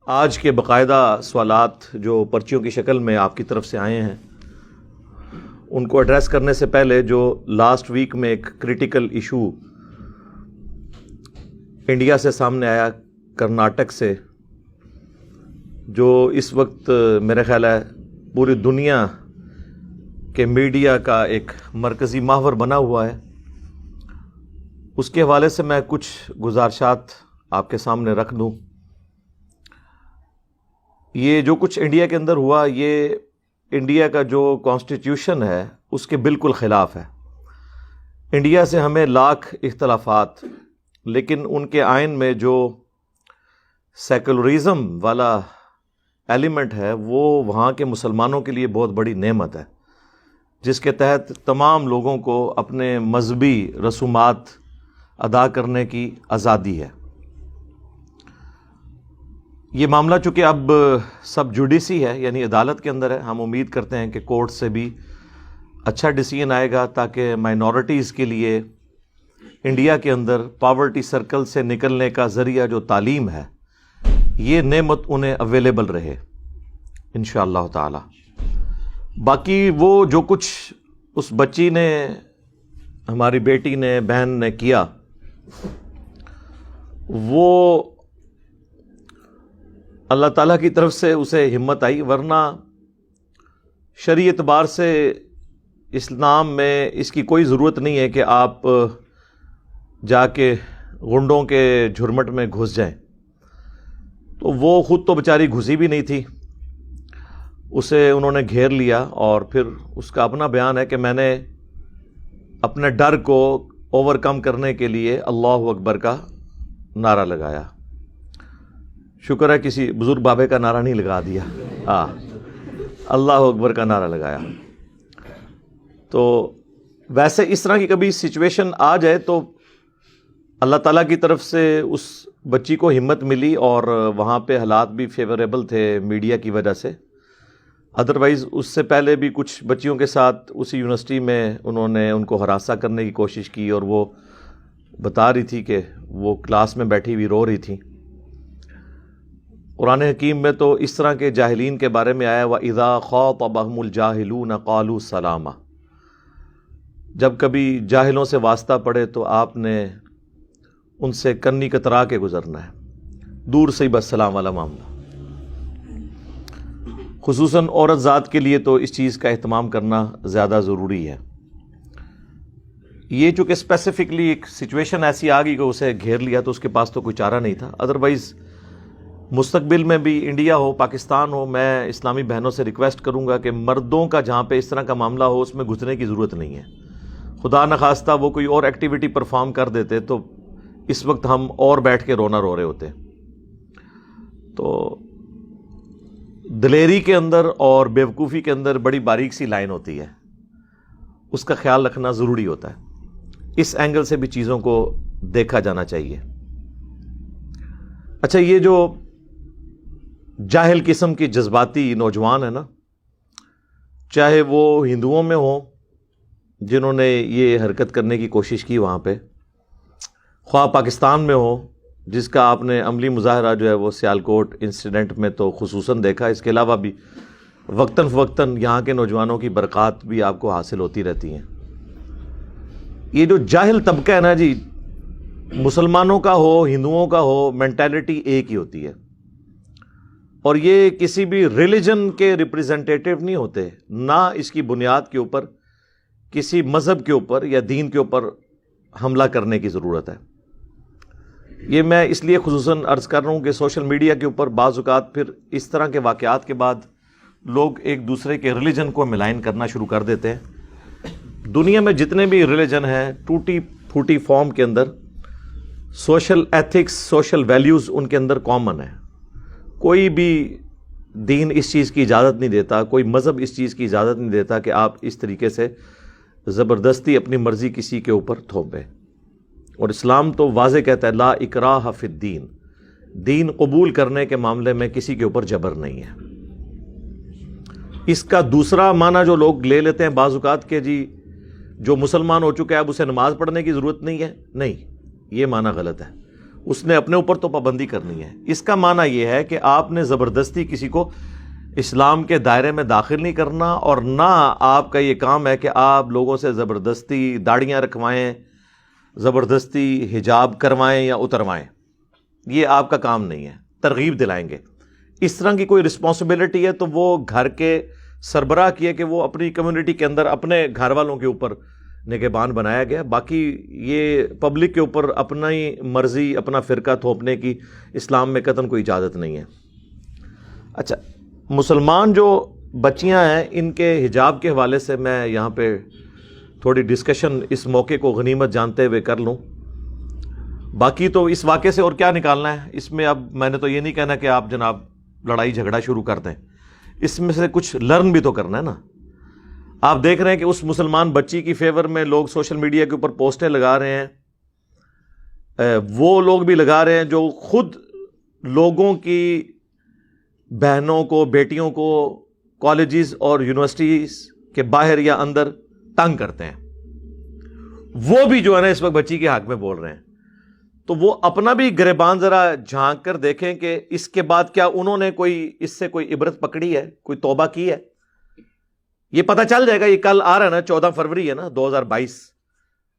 آج کے باقاعدہ سوالات جو پرچیوں کی شکل میں آپ کی طرف سے آئے ہیں ان کو ایڈریس کرنے سے پہلے جو لاسٹ ویک میں ایک کریٹیکل ایشو انڈیا سے سامنے آیا، کرناٹک سے، جو اس وقت میرا خیال ہے پوری دنیا کے میڈیا کا ایک مرکزی محور بنا ہوا ہے، اس کے حوالے سے میں کچھ گزارشات آپ کے سامنے رکھ دوں۔ یہ جو کچھ انڈیا کے اندر ہوا، یہ انڈیا کا جو کانسٹیٹیوشن ہے اس کے بالکل خلاف ہے۔ انڈیا سے ہمیں لاکھ اختلافات، لیکن ان کے آئین میں جو سیکولرزم والا ایلیمنٹ ہے وہ وہاں کے مسلمانوں کے لیے بہت بڑی نعمت ہے، جس کے تحت تمام لوگوں کو اپنے مذہبی رسومات ادا کرنے کی آزادی ہے۔ یہ معاملہ چونکہ اب سب جوڈیسی ہے، یعنی عدالت کے اندر ہے، ہم امید کرتے ہیں کہ کورٹ سے بھی اچھا ڈیسیژن آئے گا تاکہ مائنورٹیز کے لیے انڈیا کے اندر پاورٹی سرکل سے نکلنے کا ذریعہ جو تعلیم ہے، یہ نعمت انہیں اویلیبل رہے انشاءاللہ تعالی۔ باقی وہ جو کچھ اس بچی نے، ہماری بیٹی نے، بہن نے کیا، وہ اللہ تعالیٰ کی طرف سے اسے ہمت آئی، ورنہ شرعی اعتبار سے اسلام میں اس کی کوئی ضرورت نہیں ہے کہ آپ جا کے غنڈوں کے جھرمٹ میں گھس جائیں۔ تو وہ خود تو بیچاری گھسی بھی نہیں تھی، اسے انہوں نے گھیر لیا، اور پھر اس کا اپنا بیان ہے کہ میں نے اپنے ڈر کو اوور کم کرنے کے لیے اللہ اکبر کا نعرہ لگایا۔ شکر ہے کسی بزرگ بابے کا نعرہ نہیں لگا دیا، اللہ اکبر کا نعرہ لگایا۔ تو ویسے اس طرح کی کبھی سچویشن آ جائے تو اللہ تعالیٰ کی طرف سے اس بچی کو ہمت ملی، اور وہاں پہ حالات بھی فیوریبل تھے میڈیا کی وجہ سے۔ ادروائز اس سے پہلے بھی کچھ بچیوں کے ساتھ اسی یونیورسٹی میں انہوں نے ان کو ہراساں کرنے کی کوشش کی، اور وہ بتا رہی تھی کہ وہ کلاس میں بیٹھی ہوئی رو رہی تھی۔ قرآن حکیم میں تو اس طرح کے جاہلین کے بارے میں آیا، وَإِذَا خَاطَبَهُمُ الْجَاهِلُونَ قَالُوا سَلَامًا، جب کبھی جاہلوں سے واسطہ پڑے تو آپ نے ان سے کنی کترا کے گزرنا ہے، دور سے ہی بس سلام والا معاملہ۔ خصوصاً عورت ذات کے لیے تو اس چیز کا اہتمام کرنا زیادہ ضروری ہے۔ یہ چونکہ اسپیسیفکلی ایک سچویشن ایسی آ گئی کہ اسے گھیر لیا، تو اس کے پاس تو کوئی چارہ نہیں تھا۔ ادروائز مستقبل میں بھی انڈیا ہو، پاکستان ہو، میں اسلامی بہنوں سے ریکویسٹ کروں گا کہ مردوں کا جہاں پہ اس طرح کا معاملہ ہو اس میں گھسنے کی ضرورت نہیں ہے۔ خدا نخواستہ وہ کوئی اور ایکٹیویٹی پرفارم کر دیتے تو اس وقت ہم اور بیٹھ کے رونا رو رہے ہوتے۔ تو دلیری کے اندر اور بیوقوفی کے اندر بڑی باریک سی لائن ہوتی ہے، اس کا خیال رکھنا ضروری ہوتا ہے۔ اس اینگل سے بھی چیزوں کو دیکھا جانا چاہیے۔ اچھا، یہ جو جاہل قسم کی جذباتی نوجوان ہے نا، چاہے وہ ہندوؤں میں ہوں جنہوں نے یہ حرکت کرنے کی کوشش کی وہاں پہ، خواہ پاکستان میں ہو جس کا آپ نے عملی مظاہرہ جو ہے وہ سیالکوٹ انسیڈنٹ میں تو خصوصاً دیکھا، اس کے علاوہ بھی وقتاً فوقتاً یہاں کے نوجوانوں کی برکات بھی آپ کو حاصل ہوتی رہتی ہیں۔ یہ جو جاہل طبقہ ہے نا جی، مسلمانوں کا ہو، ہندوؤں کا ہو، مینٹالٹی ایک ہی ہوتی ہے، اور یہ کسی بھی ریلیجن کے ریپریزنٹیٹیو نہیں ہوتے، نہ اس کی بنیاد کے اوپر کسی مذہب کے اوپر یا دین کے اوپر حملہ کرنے کی ضرورت ہے۔ یہ میں اس لیے خصوصاً عرض کر رہا ہوں کہ سوشل میڈیا کے اوپر بعض اوقات پھر اس طرح کے واقعات کے بعد لوگ ایک دوسرے کے ریلیجن کو ملائن کرنا شروع کر دیتے ہیں۔ دنیا میں جتنے بھی ریلیجن ہیں، ٹوٹی پھوٹی فارم کے اندر سوشل ایتھکس، سوشل ویلیوز ان کے اندر کامن ہے۔ کوئی بھی دین اس چیز کی اجازت نہیں دیتا، کوئی مذہب اس چیز کی اجازت نہیں دیتا کہ آپ اس طریقے سے زبردستی اپنی مرضی کسی کے اوپر تھوپیں۔ اور اسلام تو واضح کہتا ہے لا اکراہ فی الدین، دین قبول کرنے کے معاملے میں کسی کے اوپر جبر نہیں ہے۔ اس کا دوسرا معنی جو لوگ لے لیتے ہیں بعض اوقات کہ جی جو مسلمان ہو چکا ہے اب اسے نماز پڑھنے کی ضرورت نہیں ہے، نہیں، یہ معنی غلط ہے۔ اس نے اپنے اوپر تو پابندی کرنی ہے. اس کا معنی یہ ہے کہ آپ نے زبردستی کسی کو اسلام کے دائرے میں داخل نہیں کرنا، اور نہ آپ کا یہ کام ہے کہ آپ لوگوں سے زبردستی داڑیاں رکھوائیں، زبردستی حجاب کروائیں یا اتروائیں. یہ آپ کا کام نہیں ہے. ترغیب دلائیں گے. اس طرح کی کوئی رسپانسبلٹی ہے تو وہ گھر کے سربراہ کی ہے کہ وہ اپنی کمیونٹی کے اندر اپنے گھر والوں کے اوپر نگہبان بنایا گیا. باقی یہ پبلک کے اوپر اپنی مرضی، اپنا فرقہ تھوپنے کی اسلام میں قطعاً کوئی اجازت نہیں ہے. اچھا، مسلمان جو بچیاں ہیں ان کے حجاب کے حوالے سے میں یہاں پہ تھوڑی ڈسکشن اس موقع کو غنیمت جانتے ہوئے کر لوں. باقی تو اس واقعے سے اور کیا نکالنا ہے اس میں. اب میں نے تو یہ نہیں کہنا کہ آپ جناب لڑائی جھگڑا شروع کر دیں، اس میں سے کچھ لرن بھی تو کرنا ہے نا. آپ دیکھ رہے ہیں کہ اس مسلمان بچی کی فیور میں لوگ سوشل میڈیا کے اوپر پوسٹیں لگا رہے ہیں. وہ لوگ بھی لگا رہے ہیں جو خود لوگوں کی بہنوں کو، بیٹیوں کو کالجز اور یونیورسٹیز کے باہر یا اندر تنگ کرتے ہیں. وہ بھی جو ہے نا اس وقت بچی کے حق میں بول رہے ہیں. تو وہ اپنا بھی گریبان ذرا جھانک کر دیکھیں کہ اس کے بعد کیا انہوں نے اس سے کوئی عبرت پکڑی ہے، کوئی توبہ کی ہے. یہ پتہ چل جائے گا. یہ کل آ رہا ہے نا، 14 فروری ہے نا 2022،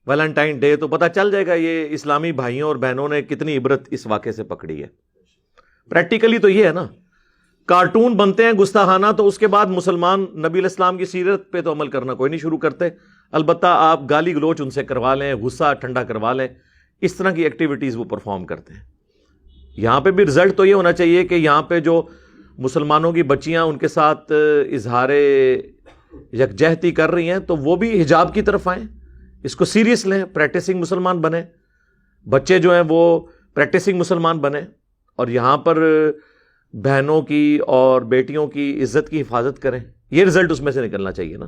ویلنٹائن ڈے. تو پتہ چل جائے گا یہ اسلامی بھائیوں اور بہنوں نے کتنی عبرت اس واقعے سے پکڑی ہے. پریکٹیکلی تو یہ ہے نا، کارٹون بنتے ہیں گستاخانہ، تو اس کے بعد مسلمان نبی علیہ السلام کی سیرت پہ تو عمل کرنا کوئی نہیں شروع کرتے. البتہ آپ گالی گلوچ ان سے کروا لیں، غصہ ٹھنڈا کروا لیں، اس طرح کی ایکٹیویٹیز وہ پرفارم کرتے ہیں. یہاں پہ بھی رزلٹ تو یہ ہونا چاہیے کہ یہاں پہ جو مسلمانوں کی بچیاں ان کے ساتھ اظہار یکجہتی کر رہی ہیں تو وہ بھی حجاب کی طرف آئیں، اس کو سیریس لیں، پریکٹسنگ مسلمان بنیں. بچے جو ہیں وہ پریکٹسنگ مسلمان بنیں، اور یہاں پر بہنوں کی اور بیٹیوں کی عزت کی حفاظت کریں. یہ رزلٹ اس میں سے نکلنا چاہیے نا.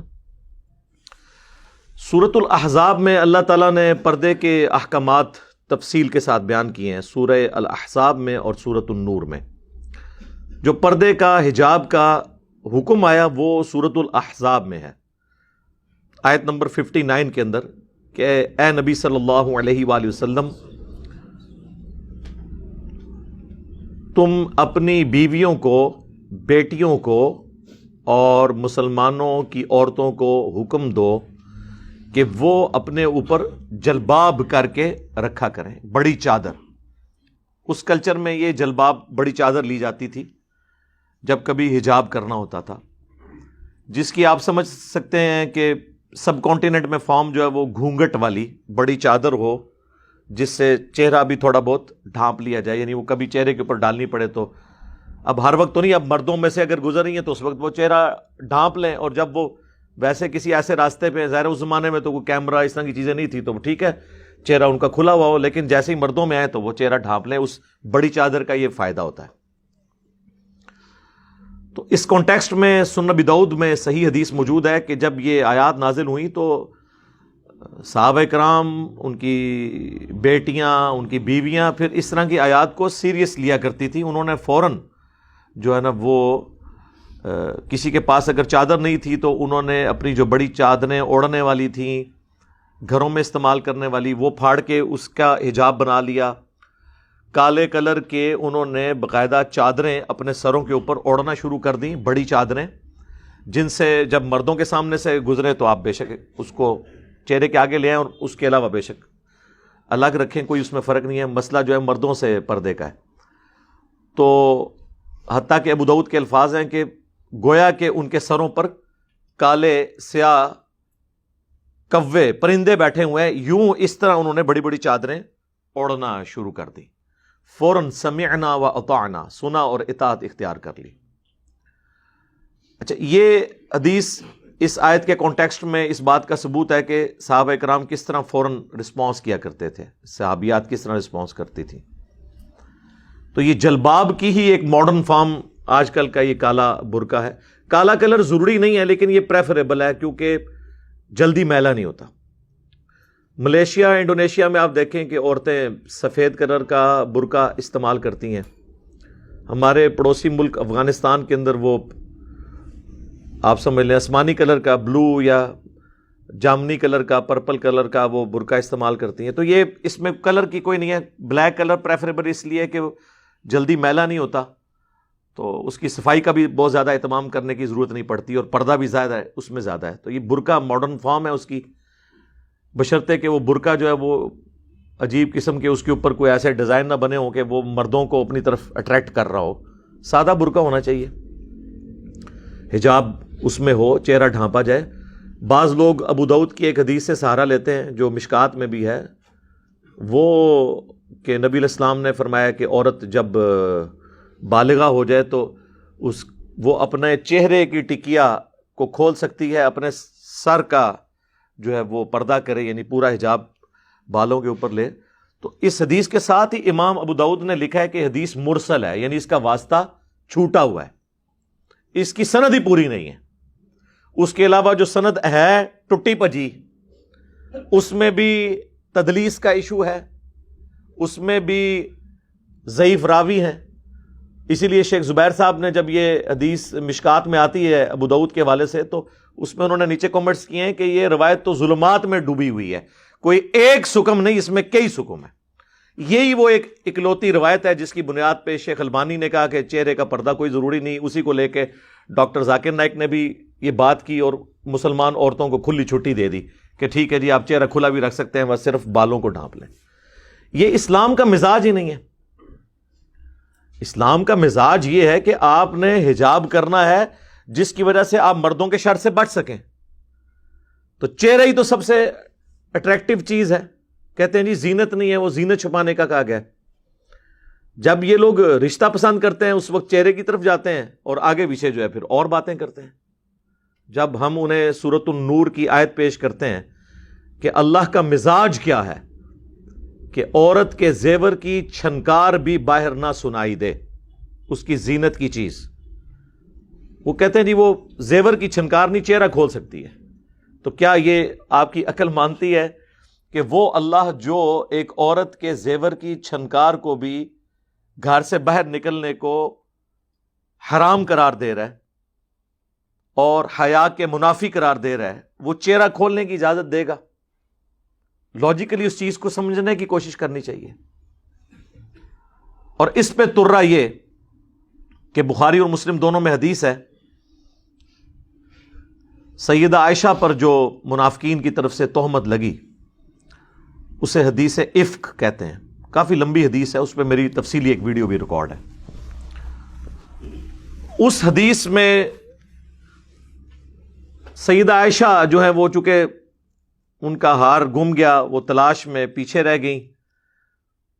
سورۃ الاحزاب میں اللہ تعالیٰ نے پردے کے احکامات تفصیل کے ساتھ بیان کیے ہیں. سورہ الاحزاب میں اور سورۃ النور میں جو پردے کا، حجاب کا حکم آیا وہ سورۃ الاحزاب میں ہے، آیت نمبر 59 کے اندر، کہ اے نبی صلی اللہ علیہ وآلہ وسلم، تم اپنی بیویوں کو، بیٹیوں کو اور مسلمانوں کی عورتوں کو حکم دو کہ وہ اپنے اوپر جلباب کر کے رکھا کریں، بڑی چادر. اس کلچر میں یہ جلباب، بڑی چادر لی جاتی تھی جب کبھی حجاب کرنا ہوتا تھا، جس کی آپ سمجھ سکتے ہیں کہ سب کانٹیننٹ میں فارم جو ہے وہ گھونگھٹ والی بڑی چادر ہو، جس سے چہرہ بھی تھوڑا بہت ڈھانپ لیا جائے، یعنی وہ کبھی چہرے کے اوپر ڈالنی پڑے تو. اب ہر وقت تو نہیں، اب مردوں میں سے اگر گزر رہی ہیں تو اس وقت وہ چہرہ ڈھانپ لیں، اور جب وہ ویسے کسی ایسے راستے پہ، ظاہر اس زمانے میں تو کوئی کیمرہ اس طرح کی چیزیں نہیں تھی تو ٹھیک ہے چہرہ ان کا کھلا ہوا ہو، لیکن جیسے ہی مردوں میں آئے تو وہ چہرہ ڈھانپ لیں. اس بڑی چادر کا یہ فائدہ ہوتا ہے. تو اس کانٹیکسٹ میں سنن ابی داؤد میں صحیح حدیث موجود ہے کہ جب یہ آیات نازل ہوئی تو صحابہ کرام، ان کی بیٹیاں، ان کی بیویاں پھر اس طرح کی آیات کو سیریس لیا کرتی تھی. انہوں نے فوراً جو ہے نا وہ کسی کے پاس اگر چادر نہیں تھی تو انہوں نے اپنی جو بڑی چادریں اوڑھنے والی تھیں، گھروں میں استعمال کرنے والی، وہ پھاڑ کے اس کا حجاب بنا لیا. کالے کلر کے انہوں نے باقاعدہ چادریں اپنے سروں کے اوپر اوڑھنا شروع کر دیں، بڑی چادریں، جن سے جب مردوں کے سامنے سے گزرے تو آپ بے شک اس کو چہرے کے آگے لے آئیں، اور اس کے علاوہ بے شک الگ رکھیں، کوئی اس میں فرق نہیں ہے. مسئلہ جو ہے مردوں سے پردے کا ہے. تو حتیٰ کہ ابو داؤد کے الفاظ ہیں کہ گویا کہ ان کے سروں پر کالے سیاہ کوے پرندے بیٹھے ہوئے ہیں، یوں اس طرح انہوں نے بڑی بڑی چادریں اوڑھنا شروع کر دی. فوراً سمعنا و اطعنا، سنا اور اطاعت اختیار کر لی. اچھا، یہ حدیث اس آیت کے کانٹیکسٹ میں اس بات کا ثبوت ہے کہ صحابہ کرام کس طرح فوراً رسپانس کیا کرتے تھے، صحابیات کس طرح رسپانس کرتی تھی. تو یہ جلباب کی ہی ایک ماڈرن فارم آج کل کا یہ کالا برقع ہے. کالا کلر ضروری نہیں ہے لیکن یہ پریفریبل ہے کیونکہ جلدی میلا نہیں ہوتا. ملیشیا، انڈونیشیا میں آپ دیکھیں کہ عورتیں سفید کلر کا برقع استعمال کرتی ہیں. ہمارے پڑوسی ملک افغانستان کے اندر وہ آپ سمجھ لیں آسمانی کلر کا، بلو یا جامنی کلر کا، پرپل کلر کا وہ برقع استعمال کرتی ہیں. تو یہ اس میں کلر کی کوئی نہیں ہے. بلیک کلر پریفریبل اس لیے کہ جلدی میلا نہیں ہوتا، تو اس کی صفائی کا بھی بہت زیادہ اہتمام کرنے کی ضرورت نہیں پڑتی، اور پردہ بھی زیادہ ہے اس میں زیادہ ہے. تو یہ برقع ماڈرن فارم ہے اس کی، بشرطے کہ وہ برقع جو ہے وہ عجیب قسم کے اس کے اوپر کوئی ایسے ڈیزائن نہ بنے ہوں کہ وہ مردوں کو اپنی طرف اٹریکٹ کر رہا ہو. سادہ برقع ہونا چاہیے، حجاب اس میں ہو، چہرہ ڈھانپا جائے. بعض لوگ ابو داؤد کی ایک حدیث سے سہارا لیتے ہیں جو مشکات میں بھی ہے، وہ کہ نبی علیہ السلام نے فرمایا کہ عورت جب بالغہ ہو جائے تو وہ اپنے چہرے کی ٹکیا کو کھول سکتی ہے، اپنے سر کا جو ہے وہ پردہ کرے، یعنی پورا حجاب بالوں کے اوپر لے. تو اس حدیث کے ساتھ ہی امام ابو داؤد نے لکھا ہے کہ حدیث مرسل ہے، یعنی اس کا واسطہ چھوٹا ہوا ہے، اس کی سند ہی پوری نہیں ہے. اس کے علاوہ جو سند ہے ٹٹی پجی، اس میں بھی تدلیس کا ایشو ہے، اس میں بھی ضعیف راوی ہیں. اسی لیے شیخ زبیر صاحب نے جب یہ حدیث مشکات میں آتی ہے ابو داؤد کے حوالے سے، تو اس میں انہوں نے نیچے کامنٹس کیے ہیں کہ یہ روایت تو ظلمات میں ڈوبی ہوئی ہے، کوئی ایک سکم نہیں، اس میں کئی سکم ہیں. یہی وہ ایک اکلوتی روایت ہے جس کی بنیاد پہ شیخ البانی نے کہا کہ چہرے کا پردہ کوئی ضروری نہیں. اسی کو لے کے ڈاکٹر ذاکر نائک نے بھی یہ بات کی اور مسلمان عورتوں کو کھلی چھٹی دے دی کہ ٹھیک ہے جی آپ چہرہ کھلا بھی رکھ سکتے ہیں، بس صرف بالوں کو ڈھانپ لیں. یہ اسلام کا مزاج ہی نہیں ہے. اسلام کا مزاج یہ ہے کہ آپ نے حجاب کرنا ہے جس کی وجہ سے آپ مردوں کے شر سے بچ سکیں. تو چہرہ ہی تو سب سے اٹریکٹیو چیز ہے. کہتے ہیں جی زینت نہیں ہے، وہ زینت چھپانے کا کہا گیا. جب یہ لوگ رشتہ پسند کرتے ہیں اس وقت چہرے کی طرف جاتے ہیں اور آگے پیچھے جو ہے پھر اور باتیں کرتے ہیں. جب ہم انہیں سورۃ النور کی آیت پیش کرتے ہیں کہ اللہ کا مزاج کیا ہے کہ عورت کے زیور کی چھنکار بھی باہر نہ سنائی دے، اس کی زینت کی چیز. وہ کہتے ہیں جی وہ زیور کی چھنکار نہیں چہرہ کھول سکتی ہے. تو کیا یہ آپ کی عقل مانتی ہے کہ وہ اللہ جو ایک عورت کے زیور کی چھنکار کو بھی گھر سے باہر نکلنے کو حرام قرار دے رہا ہے اور حیا کے منافی قرار دے رہا ہے، وہ چہرہ کھولنے کی اجازت دے گا؟ لاجیکلی اس چیز کو سمجھنے کی کوشش کرنی چاہیے. اور اس پہ ترا یہ کہ بخاری اور مسلم دونوں میں حدیث ہے، سیدہ عائشہ پر جو منافقین کی طرف سے تہمت لگی اسے حدیث افک کہتے ہیں. کافی لمبی حدیث ہے، اس پہ میری تفصیلی ایک ویڈیو بھی ریکارڈ ہے. اس حدیث میں سیدہ عائشہ جو ہے وہ چونکہ ان کا ہار گم گیا، وہ تلاش میں پیچھے رہ گئیں.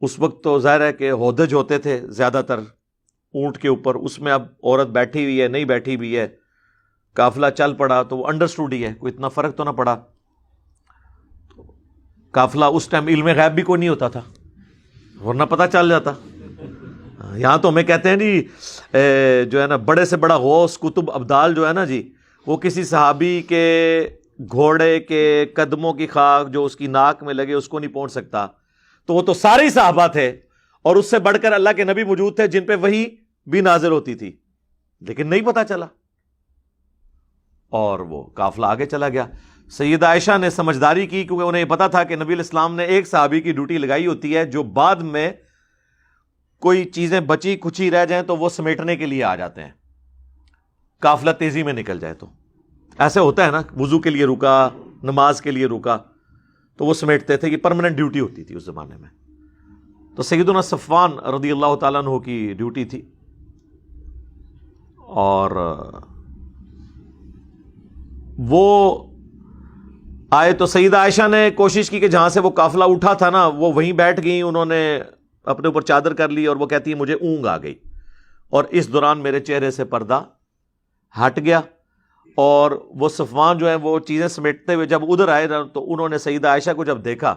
اس وقت تو ظاہر ہے کہ ہودج ہوتے تھے زیادہ تر اونٹ کے اوپر، اس میں اب عورت بیٹھی ہوئی ہے نہیں بیٹھی ہوئی ہے، قافلہ چل پڑا تو وہ انڈرسٹوڈ ہی ہے، کوئی اتنا فرق تو نہ پڑا. قافلہ اس ٹائم علم غیب بھی کوئی نہیں ہوتا تھا ورنہ پتہ چل جاتا. یہاں تو ہمیں کہتے ہیں جی جو ہے نا بڑے سے بڑا غوث قطب ابدال جو ہے نا جی، وہ کسی صحابی کے گھوڑے کے قدموں کی خاک جو اس کی ناک میں لگے اس کو نہیں پہنچ سکتا. تو وہ تو سارے ہی صحابہ تھے اور اس سے بڑھ کر اللہ کے نبی موجود تھے جن پہ وحی بھی نازل ہوتی تھی، لیکن نہیں پتا چلا اور وہ قافلہ آگے چلا گیا. سیدہ عائشہ نے سمجھداری کی کیونکہ انہیں پتا تھا کہ نبی علیہ السلام نے ایک صحابی کی ڈیوٹی لگائی ہوتی ہے جو بعد میں کوئی چیزیں بچی کچھی رہ جائیں تو وہ سمیٹنے کے لیے آ جاتے ہیں، قافلہ تیزی میں نکل جائے. تو ایسے ہوتا ہے نا، وضو کے لیے رکا، نماز کے لیے رکا تو وہ سمیٹتے تھے، یہ پرماننٹ ڈیوٹی ہوتی تھی اس زمانے میں. تو سیدنا صفوان رضی اللہ تعالیٰ عنہ کی ڈیوٹی تھی اور وہ آئے تو سیدہ عائشہ نے کوشش کی کہ جہاں سے وہ قافلہ اٹھا تھا نا وہ وہیں بیٹھ گئیں، انہوں نے اپنے اوپر چادر کر لی اور وہ کہتی ہے مجھے اونگ آ گئی اور اس دوران میرے چہرے سے پردہ ہٹ گیا. اور وہ صفوان جو ہے وہ چیزیں سمیٹتے ہوئے جب ادھر آئے تو انہوں نے سیدہ عائشہ کو جب دیکھا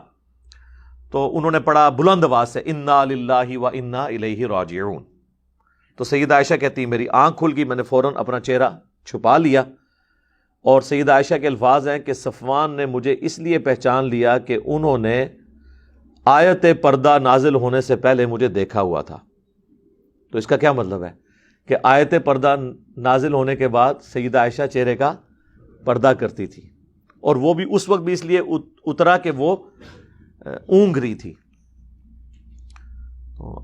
تو انہوں نے پڑھا بلند آواز سے انا للہ و انا الیہ راجعون. تو سیدہ عائشہ کہتی میری آنکھ کھل گئی، میں نے فوراً اپنا چہرہ چھپا لیا. اور سیدہ عائشہ کے الفاظ ہیں کہ صفوان نے مجھے اس لیے پہچان لیا کہ انہوں نے آیت پردہ نازل ہونے سے پہلے مجھے دیکھا ہوا تھا. تو اس کا کیا مطلب ہے کہ آیت پردہ نازل ہونے کے بعد سیدہ عائشہ چہرے کا پردہ کرتی تھی اور وہ بھی اس وقت بھی اس لیے اترا کہ وہ اونگ رہی تھی.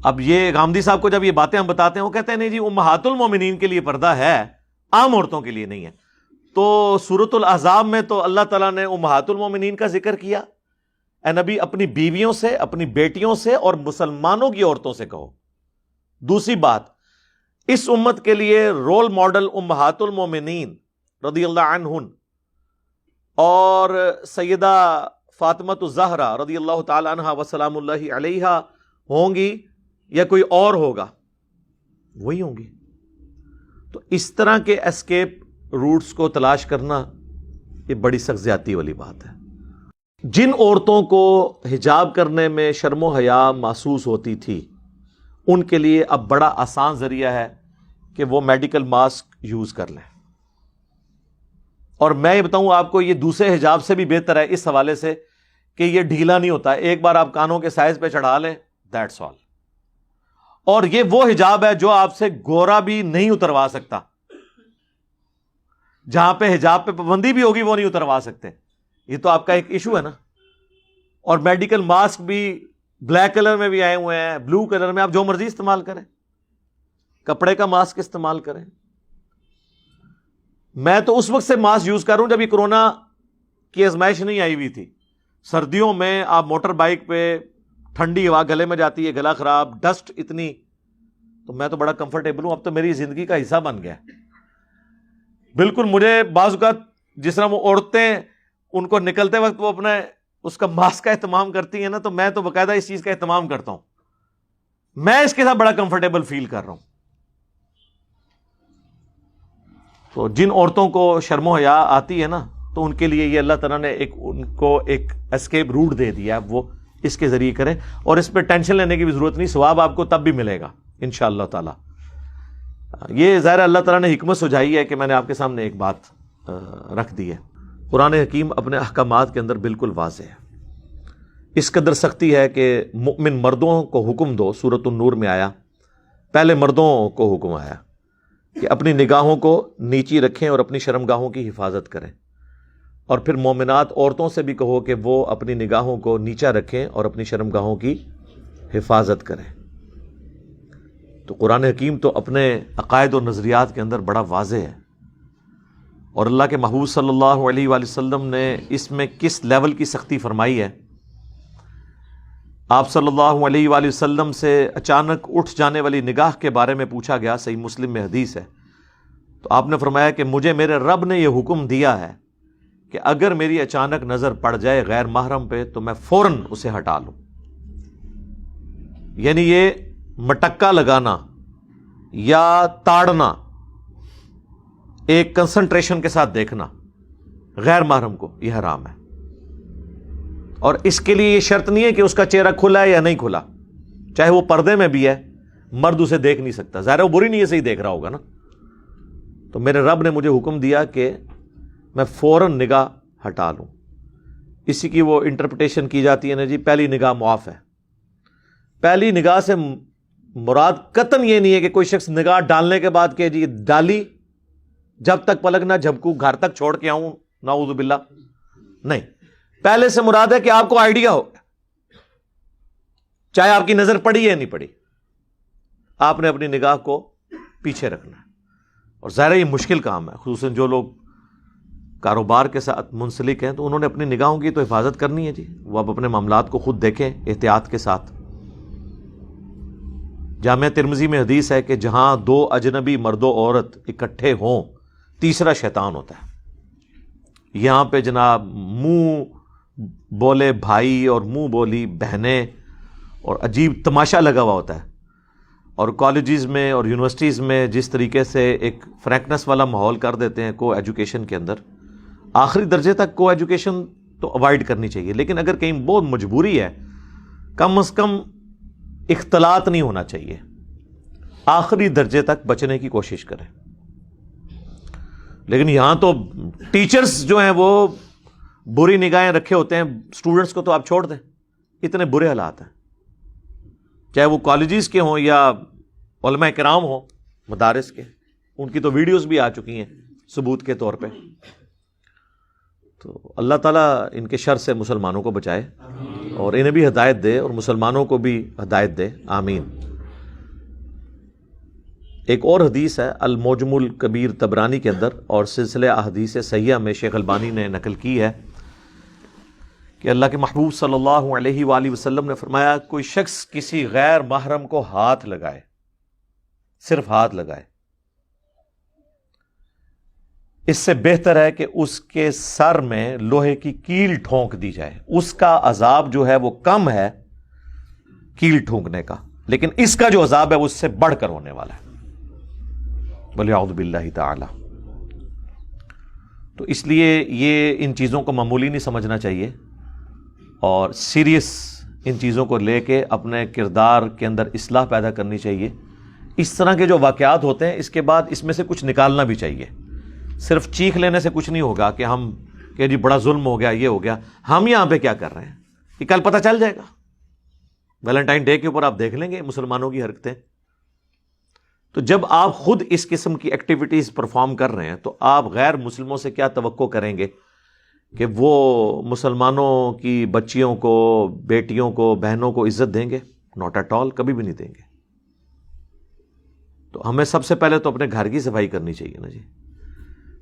اب یہ غامدی صاحب کو جب یہ باتیں ہم بتاتے ہیں وہ کہتے ہیں نہیں جی امہات المومنین کے لیے پردہ ہے, عام عورتوں کے لیے نہیں ہے. تو سورۃ الاحزاب میں تو اللہ تعالیٰ نے امہات المومنین کا ذکر کیا, اے نبی اپنی بیویوں سے, اپنی بیٹیوں سے اور مسلمانوں کی عورتوں سے کہو. دوسری بات, اس امت کے لیے رول ماڈل امہات المومنین رضی اللہ عنہن اور سیدہ فاطمۃ الزہرا رضی اللہ تعالی عنہا وسلام اللہ علیہا ہوں گی یا کوئی اور ہوگا؟ وہی ہوں گی. تو اس طرح کے اسکیپ روٹس کو تلاش کرنا یہ بڑی سخت زیادتی والی بات ہے. جن عورتوں کو حجاب کرنے میں شرم و حیا محسوس ہوتی تھی ان کے لیے اب بڑا آسان ذریعہ ہے کہ وہ میڈیکل ماسک یوز کر لیں. اور میں یہ بتاؤں آپ کو, یہ دوسرے حجاب سے بھی بہتر ہے اس حوالے سے کہ یہ ڈھیلا نہیں ہوتا. ایک بار آپ کانوں کے سائز پہ چڑھا لیں, دیٹس آل. اور یہ وہ حجاب ہے جو آپ سے گورا بھی نہیں اتروا سکتا. جہاں پہ حجاب پہ پابندی بھی ہوگی وہ نہیں اتروا سکتے. یہ تو آپ کا ایک ایشو ہے نا. اور میڈیکل ماسک بھی بلیک کلر میں بھی آئے ہوئے ہیں, بلو کلر میں, آپ جو مرضی استعمال کریں. کپڑے کا ماسک استعمال کریں. میں تو اس وقت سے ماسک یوز کر رہا ہوں جب یہ کرونا کی آزمائش نہیں آئی ہوئی تھی. سردیوں میں آپ موٹر بائک پہ, ٹھنڈی ہوا گلے میں جاتی ہے, گلا خراب, ڈسٹ اتنی, تو میں تو بڑا کمفرٹیبل ہوں. اب تو میری زندگی کا حصہ بن گیا. بالکل مجھے بعض اوقات جس طرح وہ عورتیں ان کو نکلتے وقت وہ اپنے اس کا ماسک کا اہتمام کرتی ہیں نا, تو میں تو باقاعدہ اس چیز کا اہتمام کرتا ہوں. میں اس کے ساتھ بڑا کمفرٹیبل فیل کر رہا ہوں. تو جن عورتوں کو شرم و حیا آتی ہے نا, تو ان کے لیے یہ اللہ تعالیٰ نے ان کو ایک اسکیپ روٹ دے دیا ہے, وہ اس کے ذریعے کریں. اور اس پہ ٹینشن لینے کی بھی ضرورت نہیں, ثواب آپ کو تب بھی ملے گا انشاءاللہ تعالی. یہ ظاہر اللہ تعالیٰ نے حکمت سجائی ہے کہ میں نے آپ کے سامنے ایک بات رکھ دی ہے. قرآن حکیم اپنے احکامات کے اندر بالکل واضح ہے. اس قدر سختی ہے کہ مؤمن مردوں کو حکم دو, سورۃ النور میں آیا, پہلے مردوں کو حکم آیا کہ اپنی نگاہوں کو نیچی رکھیں اور اپنی شرمگاہوں کی حفاظت کریں. اور پھر مومنات عورتوں سے بھی کہو کہ وہ اپنی نگاہوں کو نیچا رکھیں اور اپنی شرمگاہوں کی حفاظت کریں. تو قرآن حکیم تو اپنے عقائد و نظریات کے اندر بڑا واضح ہے. اور اللہ کے محبوب صلی اللہ علیہ وآلہ وسلم نے اس میں کس لیول کی سختی فرمائی ہے. آپ صلی اللہ علیہ وآلہ وسلم سے اچانک اٹھ جانے والی نگاہ کے بارے میں پوچھا گیا, صحیح مسلم میں حدیث ہے. تو آپ نے فرمایا کہ مجھے میرے رب نے یہ حکم دیا ہے کہ اگر میری اچانک نظر پڑ جائے غیر محرم پہ تو میں فوراً اسے ہٹا لوں. یعنی یہ مٹکا لگانا یا تاڑنا, ایک کنسنٹریشن کے ساتھ دیکھنا غیر محرم کو, یہ حرام ہے. اور اس کے لیے یہ شرط نہیں ہے کہ اس کا چہرہ کھلا ہے یا نہیں کھلا, چاہے وہ پردے میں بھی ہے, مرد اسے دیکھ نہیں سکتا. ظاہر وہ بری نیت سے ہی دیکھ رہا ہوگا نا. تو میرے رب نے مجھے حکم دیا کہ میں فوراً نگاہ ہٹا لوں. اسی کی وہ انٹرپریٹیشن کی جاتی ہے نا جی, پہلی نگاہ معاف ہے. پہلی نگاہ سے مراد قطعاً یہ نہیں ہے کہ کوئی شخص نگاہ ڈالنے کے بعد کہ جی ڈالی, جب تک پلک نہ جھپکوں گھر تک چھوڑ کے آؤں, نعوذ باللہ, نہیں. پہلے سے مراد ہے کہ آپ کو آئیڈیا ہو, چاہے آپ کی نظر پڑی یا نہیں پڑی, آپ نے اپنی نگاہ کو پیچھے رکھنا ہے. اور ظاہر یہ مشکل کام ہے, خصوصاً جو لوگ کاروبار کے ساتھ منسلک ہیں تو انہوں نے اپنی نگاہوں کی تو حفاظت کرنی ہے جی. وہ اب اپنے معاملات کو خود دیکھیں احتیاط کے ساتھ. جامعہ ترمذی میں حدیث ہے کہ جہاں دو اجنبی مرد و عورت اکٹھے ہوں تیسرا شیطان ہوتا ہے. یہاں پہ جناب منہ بولے بھائی اور منہ بولی بہنیں اور عجیب تماشا لگا ہوا ہوتا ہے. اور کالجز میں اور یونیورسٹیز میں جس طریقے سے ایک فریکنس والا ماحول کر دیتے ہیں کو ایجوکیشن کے اندر, آخری درجے تک کو ایجوکیشن تو اوائڈ کرنی چاہیے, لیکن اگر کہیں بہت مجبوری ہے کم از کم اختلاط نہیں ہونا چاہیے, آخری درجے تک بچنے کی کوشش کریں. لیکن یہاں تو ٹیچرز جو ہیں وہ بری نگاہیں رکھے ہوتے ہیں, اسٹوڈنٹس کو تو آپ چھوڑ دیں, اتنے برے حالات ہیں. چاہے وہ کالجز کے ہوں یا علماء کرام ہوں مدارس کے, ان کی تو ویڈیوز بھی آ چکی ہیں ثبوت کے طور پہ. تو اللہ تعالیٰ ان کے شر سے مسلمانوں کو بچائے اور انہیں بھی ہدایت دے اور مسلمانوں کو بھی ہدایت دے، آمین۔ ایک اور حدیث ہے المعجم الکبیر طبرانی کے اندر اور سلسلہ احادیث صحیحہ میں شیخ البانی نے نقل کی ہے کہ اللہ کے محبوب صلی اللہ علیہ وآلہ وسلم نے فرمایا کوئی شخص کسی غیر محرم کو ہاتھ لگائے، صرف ہاتھ لگائے، اس سے بہتر ہے کہ اس کے سر میں لوہے کی کیل ٹھونک دی جائے۔ اس کا عذاب جو ہے وہ کم ہے کیل ٹھونکنے کا، لیکن اس کا جو عذاب ہے وہ اس سے بڑھ کر ہونے والا ہے، وَلِعَوْذُ بِاللَّهِ تعالی۔ تو اس لیے یہ ان چیزوں کو معمولی نہیں سمجھنا چاہیے اور سیریس ان چیزوں کو لے کے اپنے کردار کے اندر اصلاح پیدا کرنی چاہیے۔ اس طرح کے جو واقعات ہوتے ہیں اس کے بعد اس میں سے کچھ نکالنا بھی چاہیے۔ صرف چیخ لینے سے کچھ نہیں ہوگا کہ جی بڑا ظلم ہو گیا، یہ ہو گیا، ہم یہاں پہ کیا کر رہے ہیں یہ کل پتہ چل جائے گا۔ ویلنٹائن ڈے کے اوپر آپ دیکھ لیں گے مسلمانوں کی حرکتیں۔ تو جب آپ خود اس قسم کی ایکٹیویٹیز پرفارم کر رہے ہیں تو آپ غیر مسلموں سے کیا توقع کریں گے کہ وہ مسلمانوں کی بچیوں کو، بیٹیوں کو، بہنوں کو عزت دیں گے؟ ناٹ ایٹ آل، کبھی بھی نہیں دیں گے۔ تو ہمیں سب سے پہلے تو اپنے گھر کی صفائی کرنی چاہیے نا جی،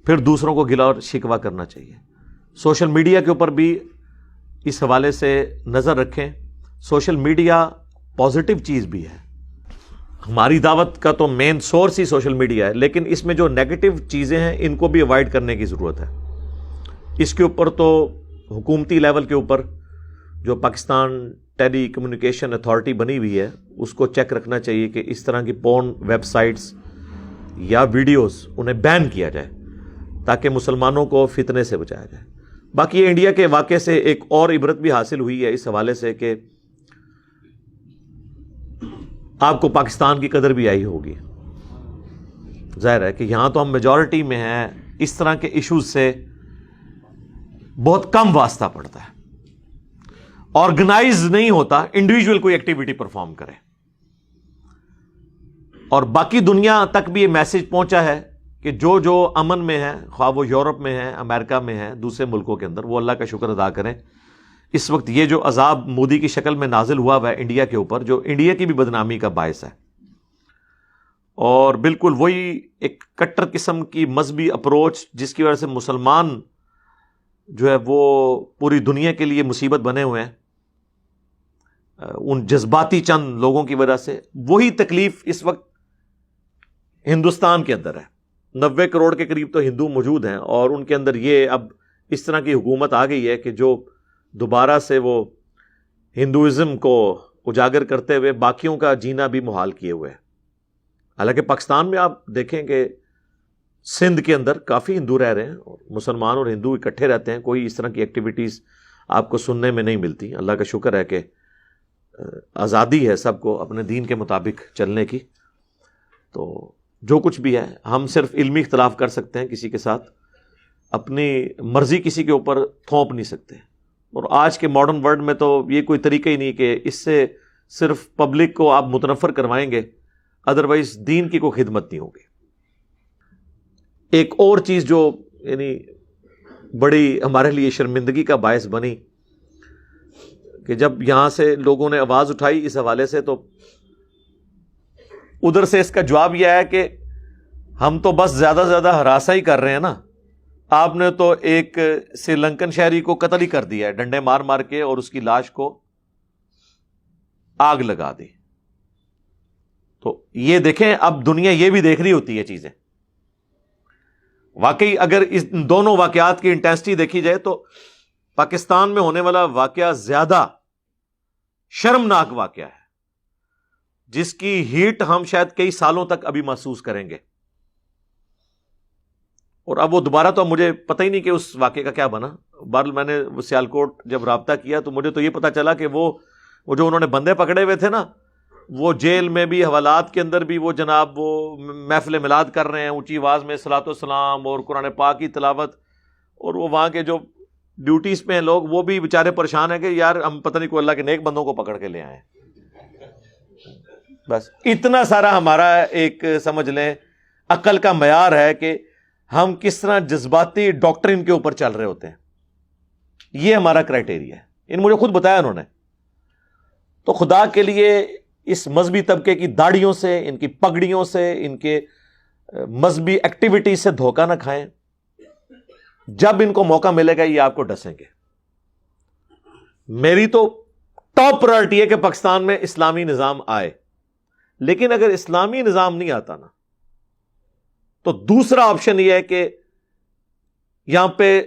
پھر دوسروں کو گلا اور شکوہ کرنا چاہیے۔ سوشل میڈیا کے اوپر بھی اس حوالے سے نظر رکھیں۔ سوشل میڈیا پازیٹیو چیز بھی ہے، ہماری دعوت کا تو مین سورس ہی سوشل میڈیا ہے، لیکن اس میں جو نیگیٹو چیزیں ہیں ان کو بھی اوائڈ کرنے کی ضرورت ہے۔ اس کے اوپر تو حکومتی لیول کے اوپر جو پاکستان ٹیلی کمیونیکیشن اتھارٹی بنی ہوئی ہے اس کو چیک رکھنا چاہیے کہ اس طرح کی پورن ویب سائٹس یا ویڈیوز انہیں بین کیا جائے تاکہ مسلمانوں کو فتنے سے بچایا جائے۔ باقی یہ انڈیا کے واقعے سے ایک اور عبرت بھی حاصل ہوئی ہے اس حوالے سے کہ آپ کو پاکستان کی قدر بھی آئی ہوگی۔ ظاہر ہے کہ یہاں تو ہم میجورٹی میں ہیں، اس طرح کے ایشوز سے بہت کم واسطہ پڑتا ہے، آرگنائز نہیں ہوتا، انڈیویجول کوئی ایکٹیویٹی پرفارم کرے۔ اور باقی دنیا تک بھی یہ میسج پہنچا ہے کہ جو امن میں ہے، خواہ وہ یورپ میں ہے، امریکہ میں ہے، دوسرے ملکوں کے اندر، وہ اللہ کا شکر ادا کریں۔ اس وقت یہ جو عذاب مودی کی شکل میں نازل ہوا ہے انڈیا کے اوپر، جو انڈیا کی بھی بدنامی کا باعث ہے، اور بالکل وہی ایک کٹر قسم کی مذہبی اپروچ جس کی وجہ سے مسلمان جو ہے وہ پوری دنیا کے لیے مصیبت بنے ہوئے ہیں، ان جذباتی چند لوگوں کی وجہ سے، وہی تکلیف اس وقت ہندوستان کے اندر ہے۔ 90 کروڑ کے قریب تو ہندو موجود ہیں، اور ان کے اندر یہ اب اس طرح کی حکومت آ گئی ہے کہ جو دوبارہ سے وہ ہندوازم کو اجاگر کرتے ہوئے باقیوں کا جینا بھی محال کیے ہوئے ہیں۔ حالانکہ پاکستان میں آپ دیکھیں کہ سندھ کے اندر کافی ہندو رہ رہے ہیں، اور مسلمان اور ہندو اکٹھے رہتے ہیں، کوئی اس طرح کی ایکٹیویٹیز آپ کو سننے میں نہیں ملتی۔ اللہ کا شکر ہے کہ آزادی ہے سب کو اپنے دین کے مطابق چلنے کی۔ تو جو کچھ بھی ہے ہم صرف علمی اختلاف کر سکتے ہیں کسی کے ساتھ، اپنی مرضی کسی کے اوپر تھوپ نہیں سکتے۔ اور آج کے ماڈرن ورلڈ میں تو یہ کوئی طریقہ ہی نہیں کہ اس سے صرف پبلک کو آپ متنفر کروائیں گے، ادروائز دین کی کوئی خدمت نہیں ہوگی۔ ایک اور چیز جو یعنی بڑی ہمارے لیے شرمندگی کا باعث بنی کہ جب یہاں سے لوگوں نے آواز اٹھائی اس حوالے سے، تو ادھر سے اس کا جواب یہ ہے کہ ہم تو بس زیادہ سے زیادہ ہراساں ہی کر رہے ہیں نا، آپ نے تو ایک سری لنکن شہری کو قتل ہی کر دیا ہے، ڈنڈے مار مار کے، اور اس کی لاش کو آگ لگا دی۔ تو یہ دیکھیں، اب دنیا یہ بھی دیکھ رہی ہوتی ہے چیزیں۔ واقعی اگر اس دونوں واقعات کی انٹینسٹی دیکھی جائے تو پاکستان میں ہونے والا واقعہ زیادہ شرمناک واقعہ ہے، جس کی ہیٹ ہم شاید کئی سالوں تک ابھی محسوس کریں گے۔ اور اب وہ دوبارہ تو مجھے پتہ ہی نہیں کہ اس واقعے کا کیا بنا۔ بہرحال میں نے سیالکوٹ جب رابطہ کیا تو مجھے تو یہ پتہ چلا کہ وہ جو انہوں نے بندے پکڑے ہوئے تھے نا، وہ جیل میں بھی، حوالات کے اندر بھی وہ جناب وہ محفل میلاد کر رہے ہیں اونچی آواز میں، صلاۃ والسلام اور قرآن پاک کی تلاوت، اور وہ وہاں کے جو ڈیوٹیز پہ ہیں لوگ وہ بھی بیچارے پریشان ہیں کہ یار ہم پتہ نہیں کوئی اللہ کے نیک بندوں کو پکڑ کے لے آئے ہیں۔ بس اتنا سارا ہمارا ایک سمجھ لیں عقل کا معیار ہے کہ ہم کس طرح جذباتی ڈاکٹرن کے اوپر چل رہے ہوتے ہیں۔ یہ ہمارا کرائٹیریا ہے. ان مجھے خود بتایا انہوں نے. تو خدا کے لیے اس مذہبی طبقے کی داڑھیوں سے، ان کی پگڑیوں سے، ان کے مذہبی ایکٹیویٹی سے دھوکہ نہ کھائیں. جب ان کو موقع ملے گا یہ آپ کو ڈسیں گے. میری تو ٹاپ پرائرٹی ہے کہ پاکستان میں اسلامی نظام آئے، لیکن اگر اسلامی نظام نہیں آتا نا تو دوسرا آپشن یہ ہے کہ یہاں پہ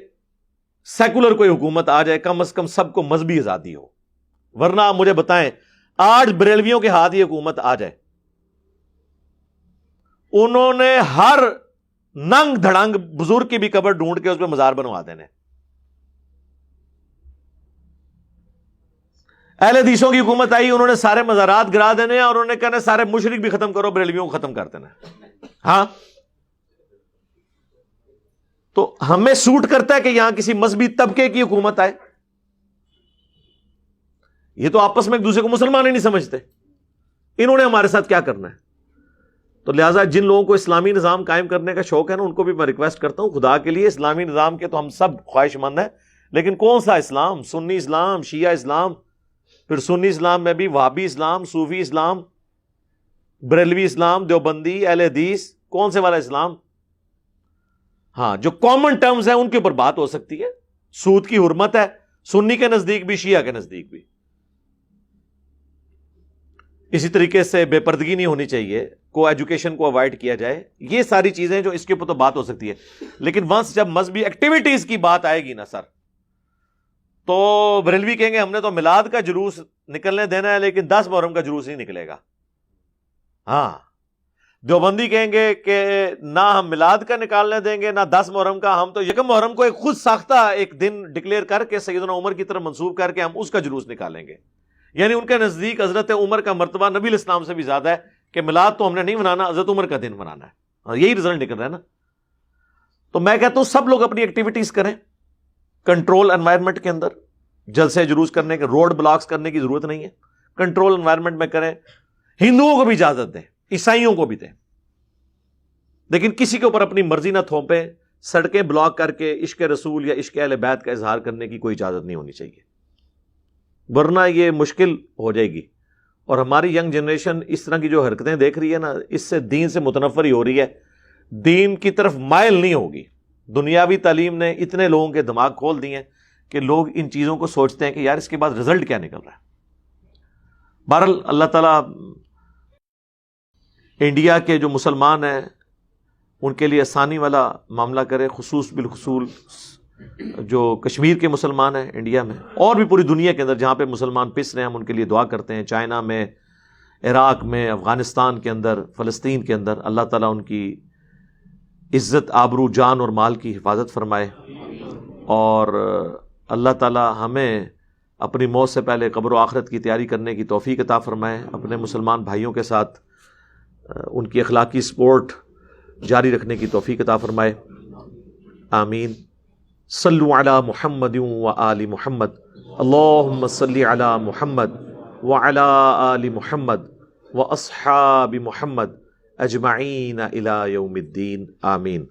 سیکولر کوئی حکومت آ جائے، کم از کم سب کو مذہبی آزادی ہو. ورنہ آپ مجھے بتائیں آج بریلویوں کے ہاتھ یہ حکومت آ جائے، انہوں نے ہر ننگ دھڑنگ بزرگ کی بھی قبر ڈھونڈ کے اس پہ مزار بنوا دینے. اہل حدیثوں کی حکومت آئی، انہوں نے سارے مزارات گرا دینے اور انہوں نے کہنا سارے مشرک بھی ختم کرو، بریلویوں کو ختم کر دینا. ہاں تو ہمیں سوٹ کرتا ہے کہ یہاں کسی مذہبی طبقے کی حکومت آئے. یہ تو آپس میں ایک دوسرے کو مسلمان ہی نہیں سمجھتے، انہوں نے ہمارے ساتھ کیا کرنا ہے. تو لہٰذا جن لوگوں کو اسلامی نظام قائم کرنے کا شوق ہے نا، ان کو بھی میں ریکویسٹ کرتا ہوں، خدا کے لیے اسلامی نظام کے تو ہم سب خواہش مند ہیں، لیکن کون سا اسلام؟ سنی اسلام، شیعہ اسلام، پھر سنی اسلام میں بھی وہابی اسلام، صوفی اسلام، بریلوی اسلام، دیوبندی، اہل حدیث، کون سے والا اسلام؟ ہاں جو کامن ٹرمز ہیں ان کے اوپر بات ہو سکتی ہے. سود کی حرمت ہے سنی کے نزدیک بھی، شیعہ کے نزدیک بھی. اسی طریقے سے بے پردگی نہیں ہونی چاہیے، کو ایجوکیشن کو اوائڈ کیا جائے. یہ ساری چیزیں جو اس کے اوپر تو بات ہو سکتی ہے، لیکن ونس جب مذہبی ایکٹیویٹیز کی بات آئے گی نا سر، تو بریلوی کہیں گے ہم نے تو میلاد کا جلوس نکلنے دینا ہے لیکن 10 محرم کا جلوس نہیں نکلے گا. ہاں دیوبندی کہیں گے کہ نہ ہم میلاد کا نکالنے دیں گے نہ 10 محرم کا، ہم تو یکم محرم کو ایک خود ساختہ ایک دن ڈکلیئر کر کے سیدنا عمر کی طرف منسوب کر کے ہم اس کا جلوس نکالیں گے. یعنی ان کے نزدیک حضرت عمر کا مرتبہ نبی الاسلام سے بھی زیادہ ہے کہ میلاد تو ہم نے نہیں منانا، حضرت عمر کا دن منانا ہے. اور یہی رزلٹ نکل رہا ہے نا. تو میں کہتا ہوں سب لوگ اپنی ایکٹیویٹیز کریں کنٹرول انوائرمنٹ کے اندر. جلسے جلوس کرنے کے، روڈ بلاکس کرنے کی ضرورت نہیں ہے، کنٹرول انوائرمنٹ میں کریں. ہندوؤں کو بھی اجازت دیں، عیسائیوں کو بھی دیں، لیکن کسی کے اوپر اپنی مرضی نہ تھوپیں. سڑکیں بلاک کر کے عشق رسول یا عشق اہل بیت کا اظہار کرنے کی کوئی اجازت نہیں ہونی چاہیے، ورنہ یہ مشکل ہو جائے گی. اور ہماری ینگ جنریشن اس طرح کی جو حرکتیں دیکھ رہی ہے نا، اس سے دین سے متنفر ہی ہو رہی ہے، دین کی طرف مائل نہیں ہوگی. دنیاوی تعلیم نے اتنے لوگوں کے دماغ کھول دیے ہیں کہ لوگ ان چیزوں کو سوچتے ہیں کہ یار اس کے بعد رزلٹ کیا نکل رہا ہے. بہرحال اللہ تعالیٰ انڈیا کے جو مسلمان ہیں ان کے لیے آسانی والا معاملہ کرے، خصوص بالخصوص جو کشمیر کے مسلمان ہیں انڈیا میں اور بھی پوری دنیا کے اندر جہاں پہ مسلمان پس رہے ہیں، ہم ان کے لیے دعا کرتے ہیں. چائنا میں، عراق میں، افغانستان کے اندر، فلسطین کے اندر اللہ تعالیٰ ان کی عزت، آبرو، جان اور مال کی حفاظت فرمائے، اور اللہ تعالیٰ ہمیں اپنی موت سے پہلے قبر و آخرت کی تیاری کرنے کی توفیق عطا فرمائے. اپنے مسلمان بھائیوں کے ساتھ ان کی اخلاقی سپورٹ جاری رکھنے کی توفیق عطا فرمائے. آمین. صلوا علی محمد و آل محمد. اللہم صلی علی محمد وعلی آل محمد و اصحاب محمد اجمعین الی یوم الدین. آمین.